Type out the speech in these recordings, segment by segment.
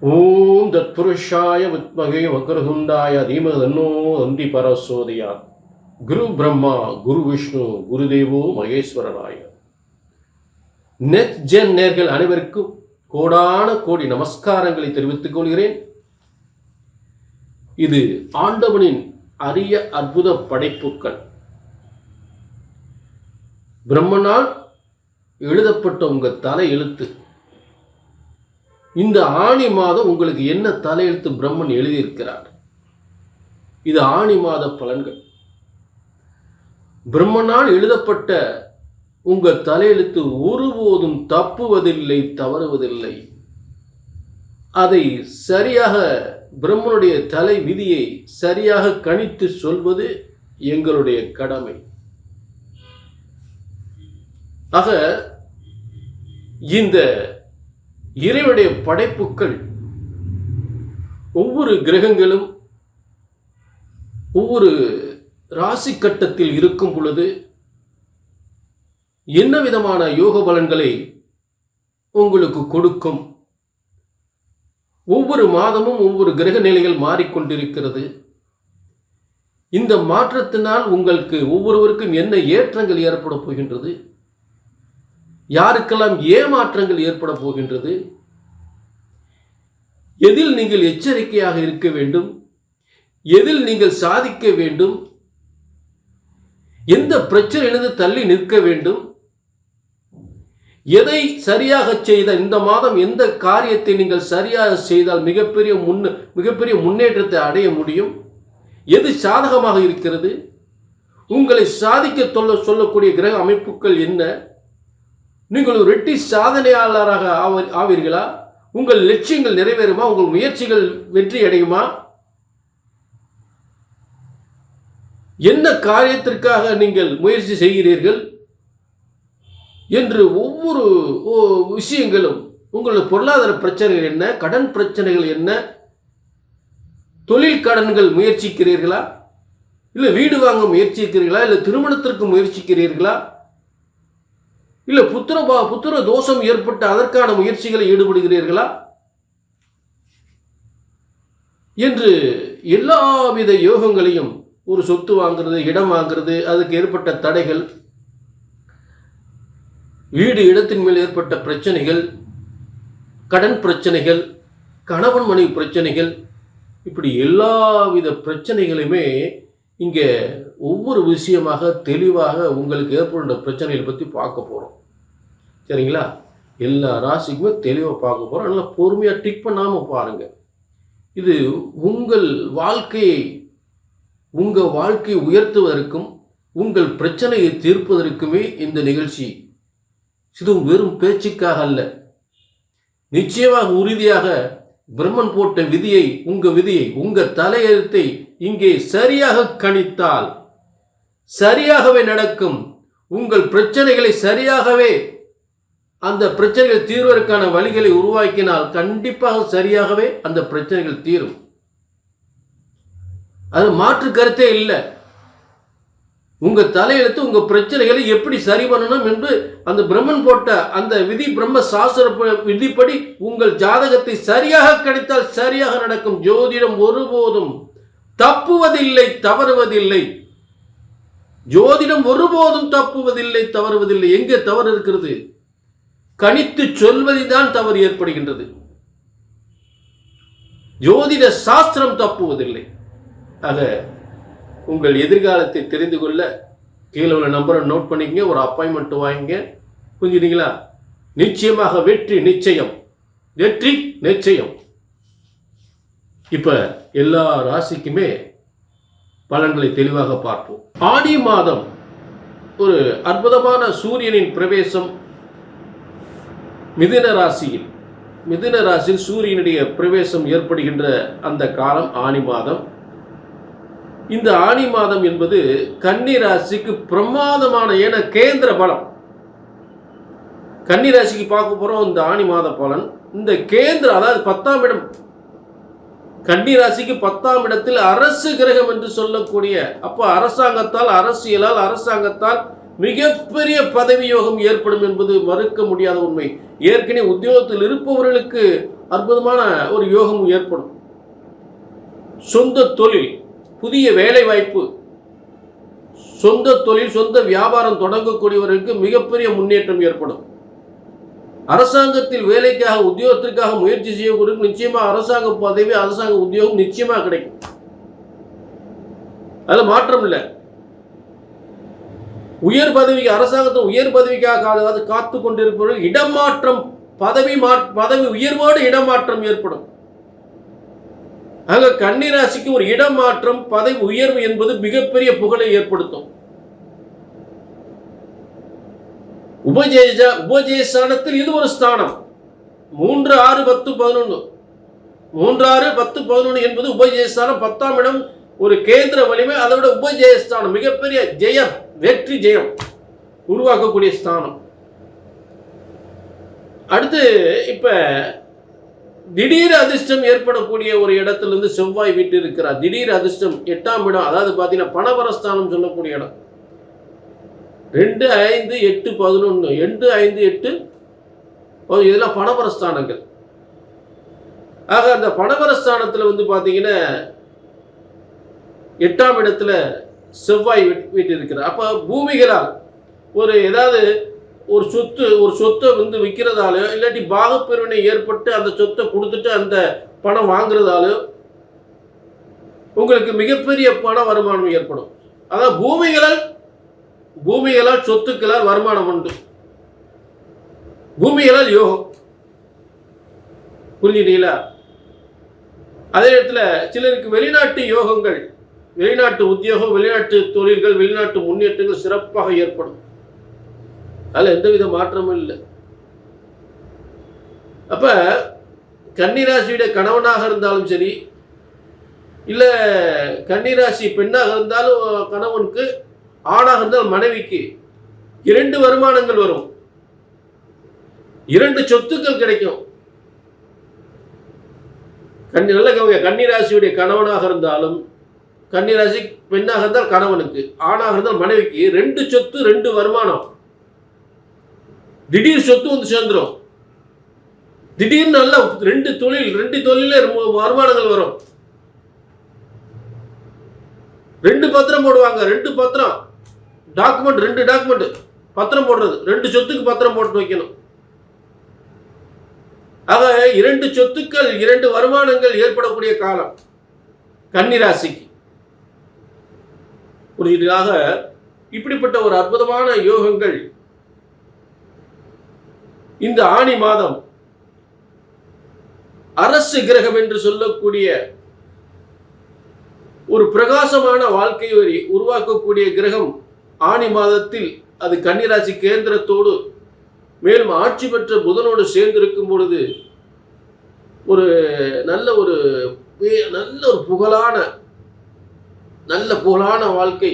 ஓம் தத்புருஷாய வித்மகே வக்ரதுண்டாய தீமஹி தன்னோ தந்தி பரசோதயாத். குரு பிரம்மா குரு விஷ்ணு குருதேவோ மகேஸ்வரராய. நெக்ஸ்ட் ஜென் நேர்கள் அனைவருக்கும் கோடான கோடி நமஸ்காரங்களை தெரிவித்துக் கொள்கிறேன். இது ஆண்டவனின் அரிய அற்புத படைப்புக்கள். பிரம்மனால் எழுதப்பட்ட உங்க தலை எழுத்து. இந்த ஆணி மாதம் உங்களுக்கு என்ன தலையெழுத்து பிரம்மன் எழுதியிருக்கிறார்? இது ஆணி மாத பலன்கள். பிரம்மனால் எழுதப்பட்ட உங்க தலையெழுத்து ஒருபோதும் தப்புவதில்லை, தவறுவதில்லை. அதை சரியாக பிரம்மனுடைய தலை விதியை சரியாக கணித்து சொல்வது எங்களுடைய கடமை. ஆக இந்த இறைவனுடைய படைப்புக்கள் ஒவ்வொரு கிரகங்களும் ஒவ்வொரு ராசி கட்டத்தில் இருக்கும் பொழுது என்ன விதமான யோக பலன்களை உங்களுக்கு கொடுக்கும். ஒவ்வொரு மாதமும் ஒவ்வொரு கிரக நிலைகள் மாறிக்கொண்டிருக்கிறது. இந்த மாற்றத்தினால் உங்களுக்கு ஒவ்வொருவருக்கும் என்ன ஏற்றங்கள் ஏற்பட போகின்றது, யாருக்கெல்லாம் ஏமாற்றங்கள் ஏற்பட போகின்றது, எதில் நீங்கள் எச்சரிக்கையாக இருக்க வேண்டும், எதில் நீங்கள் சாதிக்க வேண்டும், எந்த பிரச்சனையிலிருந்து தள்ளி நிற்க வேண்டும், எதை சரியாக செய்தால் இந்த மாதம் எந்த காரியத்தை நீங்கள் சரியாக செய்தால் மிகப்பெரிய முன்னேற்றத்தை அடைய முடியும், எது சாதகமாக இருக்கிறது, உங்களை சாதிக்க சொல்லக்கூடிய கிரக அமைப்புகள் என்ன, நீங்கள் ஒரு வெற்றி சாதனையாளராக ஆவீர்களா, உங்கள் லட்சியங்கள் நிறைவேறுமா, உங்கள் முயற்சிகள் வெற்றி அடையுமா, என்ன காரியத்திற்காக நீங்கள் முயற்சி செய்கிறீர்கள் என்று ஒவ்வொரு விஷயங்களும், உங்களுடைய பொருளாதார பிரச்சனைகள் என்ன, கடன் பிரச்சனைகள் என்ன, தொழில் கடன்கள் முயற்சிக்கிறீர்களா, இல்லை வீடு வாங்க முயற்சிக்கிறீர்களா, இல்லை திருமணத்திற்கு முயற்சிக்கிறீர்களா, இல்லை புத்திர தோஷம் ஏற்பட்டு அதற்கான முயற்சிகளை ஈடுபடுகிறீர்களா என்று எல்லாவித யோகங்களையும், ஒரு சொத்து வாங்கிறது, இடம் வாங்கிறது, அதுக்கு ஏற்பட்ட தடைகள், வீடு இடத்தின் மேல் ஏற்பட்ட பிரச்சனைகள், கடன் பிரச்சனைகள், கணவன் மனைவி பிரச்சனைகள், இப்படி எல்லாவித பிரச்சனைகளுமே இங்கே ஒவ்வொரு விஷயமாக தெளிவாக உங்களுக்கு ஏற்படுகின்ற பிரச்சனைகளை பற்றி பார்க்க போகிறோம். சரிங்களா? எல்லா ராசிக்குமே தெளிவாக பார்க்க போகிறோம். நல்லா பொறுமையாக டிக் பண்ணாமல் பாருங்கள். இது உங்கள் வாழ்க்கையை உயர்த்துவதற்கும் உங்கள் பிரச்சனையை தீர்ப்பதற்குமே இந்த நிகழ்ச்சி. இது வெறும் பேச்சுக்காக அல்ல. நிச்சயமாக உறுதியாக பிரம்மன் போட்ட விதியை, உங்க தலையெழுத்தை இங்கே சரியாக கணித்தால் சரியாகவே நடக்கும். உங்கள் பிரச்சனைகளை சரியாகவே, அந்த பிரச்சனைகள் தீர்வதற்கான வழிகளை உருவாக்கினால் கண்டிப்பாக சரியாகவே அந்த பிரச்சனைகள் தீரும். அது மாற்று கருத்தே இல்லை. உங்க தலையெழுத்து உங்க பிரச்சனைகளை எப்படி சரி பண்ணணும் என்று அந்த பிரம்மன் போட்ட அந்த விதி, பிரம்ம சாஸ்திர விதிப்படி உங்கள் ஜாதகத்தை சரியாக கணித்தால் சரியாக நடக்கும். ஜோதிடம் ஒருபோதும் தப்புவதில்லை, தவறுவதில்லை. ஜோதிடம் ஒருபோதும் தப்புவதில்லை, தவறுவதில்லை. எங்கே தவறு இருக்கிறது? கணித்து சொல்வதில்தான் தவறு ஏற்படுகின்றது. ஜோதிட சாஸ்திரம் தப்புவதில்லை. ஆக உங்கள் எதிர்காலத்தை தெரிந்து கொள்ள கீழே உள்ள நம்பரை நோட் பண்ணிக்கங்க, ஒரு அப்பாயின்மெண்ட் வாங்கிங்க. புரிஞ்சுட்டீங்களா? நிச்சயமாக வெற்றி நிச்சயம், வெற்றி நிச்சயம். இப்போ எல்லா ராசிக்குமே பலன்களை தெளிவாக பார்ப்போம். ஆடி மாதம் ஒரு அற்புதமான சூரியனின் பிரவேசம். மிதுன ராசியில் சூரியனுடைய பிரவேசம் ஏற்படுகின்ற அந்த காலம் ஆனி மாதம். இந்த ஆனி மாதம் என்பது கன்னி ராசிக்கு பிரமாதமான கேந்திர பலம். கன்னி ராசிக்கு பார்க்க போறோம் இந்த ஆனி மாத பலன். இந்த கேந்திர, அதாவது 10ஆம் இடம், கன்னி ராசிக்கு 10ஆம் இடத்தில் அரசு கிரகம் என்று சொல்லக்கூடிய, அப்ப அரசாங்கத்தால் மிகப்பெரிய பதவி யோகம் ஏற்படும் என்பது மறுக்க முடியாத உண்மை. ஏற்கனவே உத்தியோகத்தில் இருப்பவர்களுக்கு அற்புதமான ஒரு யோகம் ஏற்படும். சொந்த தொழில், புதிய வேலை வாய்ப்பு, சொந்த தொழில், சொந்த வியாபாரம் தொடங்கக்கூடியவர்களுக்கு மிகப்பெரிய முன்னேற்றம் ஏற்படும். அரசாங்கத்தில் வேலைக்காக, உத்தியோகத்திற்காக முயற்சி செய்யக்கூடிய நிச்சயமா அரசாங்க பதவி, அரசாங்க உத்தியோகம் நிச்சயமா கிடைக்கும். அதுல மாற்றம் இல்லை. உயர் பதவிக்கு, அரசாங்கத்தை உயர் பதவிக்காக காத்து கொண்டிருப்பவர்கள் இடமாற்றம், பதவி உயர்வோடு இடமாற்றம் ஏற்படும். ஆக கன்னிராசிக்கு ஒரு இடமாற்றம், பதவி உயர்வு என்பது மிகப்பெரிய புகழை ஏற்படுத்தும். உபஜயஸ்தானத்தில் இது ஒரு ஸ்தானம். 3, 6, 10, 11 3, 6, 10, 11 என்பது உபஜயஸ்தானம். 10ஆம் இடம் ஒரு கேந்திர வலிமை. அதை விட உபஜயஸ்தானம் மிகப்பெரிய ஜெயம், வெற்றி ஜெயம் உருவாக்கக்கூடிய ஸ்தானம். அடுத்து இப்ப திடீர் அதிர்ஷ்டம் ஏற்படக்கூடிய ஒரு இடத்திலிருந்து செவ்வாய் வீட்டு இருக்கிறார். திடீர் அதிர்ஷ்டம் 8ஆம் இடம், அதாவது பாத்தீங்கன்னா பணபரஸ்தானம் சொல்லக்கூடிய இடம். 2, 5, 8, 11 2, 5, 8 இதெல்லாம் பணபரஸ்தானங்கள். ஆக அந்த பணபரஸ்தானத்தில் வந்து பார்த்தீங்கன்னா 8ஆம் இடத்துல செவ்வாய் வீட்டு இருக்கிறார். அப்போ பூமிகளால் ஒரு ஏதாவது ஒரு சொத்தை வந்து விற்கிறதாலோ இல்லாட்டி பாகப்பிரிவினை ஏற்பட்டு அந்த சொத்தை கொடுத்துட்டு அந்த பணம் வாங்குறதாலோ உங்களுக்கு மிகப்பெரிய பண வருமானம் ஏற்படும். அதாவது பூமிகளால் சொத்துக்களால் வருமானம் உண்டு. பூமிகளால் யோகம். புரிஞ்சுட்டீங்களா? அதே நேரத்தில் சிலருக்கு வெளிநாட்டு யோகங்கள், வெளிநாட்டு உத்தியோகம், வெளிநாட்டு தொழில்கள், வெளிநாட்டு முன்னேற்றங்கள் சிறப்பாக ஏற்படும். அதில் எந்தவித மாற்றமும் இல்லை. அப்ப கன்னிராசியுடைய கணவனாக இருந்தாலும் சரி, இல்லை கன்னிராசி பெண்ணாக இருந்தாலும் கணவனுக்கு, ஆணாக இருந்தால் மனைவிக்கு 2 வருமானங்கள் வரும், 2 சொத்துக்கள் கிடைக்கும். கன்னிராசியுடைய கணவனாக இருந்தாலும், கன்னிராசி பெண்ணாக இருந்தால் கணவனுக்கு, ஆணாக இருந்தால் மனைவிக்கு 2 சொத்து, 2 வருமானம். திடீர் சொத்து வந்து சேர்ந்துடும். திடீர்னு நல்ல 2 தொழில வருமானங்கள் வரும். 2 பத்திரம் போடுவாங்க. 2 பத்திரம் டாக்குமெண்ட், 2 டாக்குமெண்ட் பத்திரம் போடுறது, 2 சொத்துக்கு பத்திரம் போட்டு வைக்கணும். ஆக 2 சொத்துக்கள், 2 வருமானங்கள் ஏற்படக்கூடிய காலம் கன்னிராசிக்கு. புரியுதாக இப்படிப்பட்ட ஒரு அற்புதமான யோகங்கள் இந்த ஆனி மாதம் அரசு கிரகம் என்று சொல்லக்கூடிய ஒரு பிரகாசமான வாழ்க்கையை உருவாக்கக்கூடிய கிரகம் ஆனி மாதத்தில் அது கன்னிராசி கேந்திரத்தோடு மேலும் ஆட்சி பெற்ற புதனோடு சேர்ந்திருக்கும் பொழுது ஒரு நல்ல புகழான வாழ்க்கை,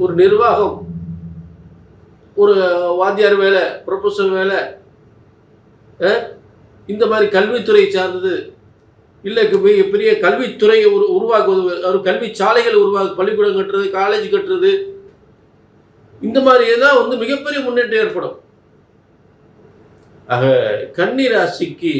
ஒரு நிர்வாகம், ஒரு வாத்தியார் வேலை, ப்ரொஃபஸர் வேலை, இந்த மாதிரி கல்வித்துறை சார்ந்தது, இல்லை பெரிய கல்வித்துறையை உருவாக்குவது, ஒரு கல்வி சாலைகள் பள்ளிக்கூடம் கட்டுறது, காலேஜ் கட்டுறது, இந்த மாதிரி எல்லாம் வந்து மிகப்பெரிய முன்னேற்றம் ஏற்படும். ஆக கன்னி ராசிக்கு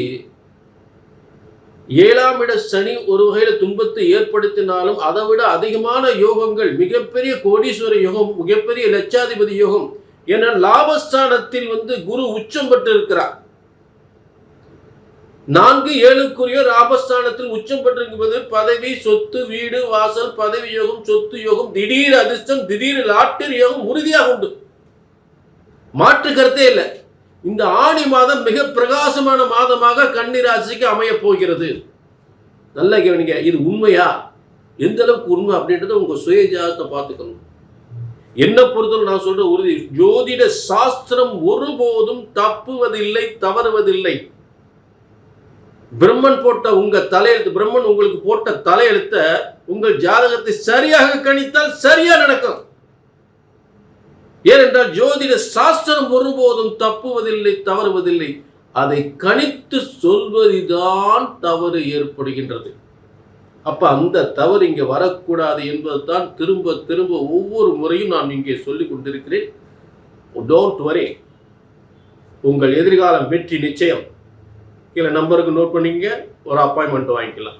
7ஆம் இட சனி ஒரு வகையில் துன்பத்தை ஏற்படுத்தினாலும் அதை விட அதிகமான யோகங்கள், மிகப்பெரிய கோடீஸ்வர யோகம், மிகப்பெரிய லட்சாதிபதி யோகம். ஏன்னா லாபஸ்தானத்தில் வந்து குரு உச்சம் பெற்று இருக்கிறார். 4, 7க்குரிய லாபஸ்தானத்தில் உச்சம் பெற்றிருக்கும்போது பதவி, சொத்து, வீடு, வாசல், பதவி யோகம், சொத்து யோகம், திடீர் அதிர்ஷ்டம், திடீர் லாட்டரி யோகம் உறுதியாக உண்டு. மாற்று கருத்தே இல்லை. இந்த ஆணி மாதம் மிக பிரகாசமான மாதமாக கன்னி ராசிக்கு அமைய போகிறது. நல்லா கவனிங்க. இது உண்மையா, எந்த அளவுக்கு உண்மை அப்படின்றத உங்க சுய ஜாதகத்தை பார்த்துக்கணும். என்ன பொறுத்தவரை நான் சொல்ற உறுதி, ஜோதிட சாஸ்திரம் ஒருபோதும் தப்புவதில்லை, தவறுவதில்லை. பிரம்மன் போட்ட உங்க தலையெழுத்து, பிரம்மன் உங்களுக்கு போட்ட தலையெழுத்த உங்கள் ஜாதகத்தை சரியாக கணித்தால் சரியா நடக்கும். ஏனென்றால் ஜோதிட சாஸ்திரம் ஒருபோதும் தப்புவதில்லை, தவறுவதில்லை. அதை கணித்து சொல்வதுதான் தவறு ஏற்படுகின்றது. அப்ப அந்த தவறு இங்க வரக்கூடாது என்பதுதான் திரும்ப திரும்ப ஒவ்வொரு முறையும் நான் இங்கே சொல்லிக் கொண்டிருக்கிறேன். டோன்ட் வரி, உங்கள் எதிர்காலம் வெற்றி நிச்சயம். கீழே நம்பருக்கு நோட் பண்ணிங்க, ஒரு அப்பாயின்மெண்ட் வாங்கிக்கலாம்.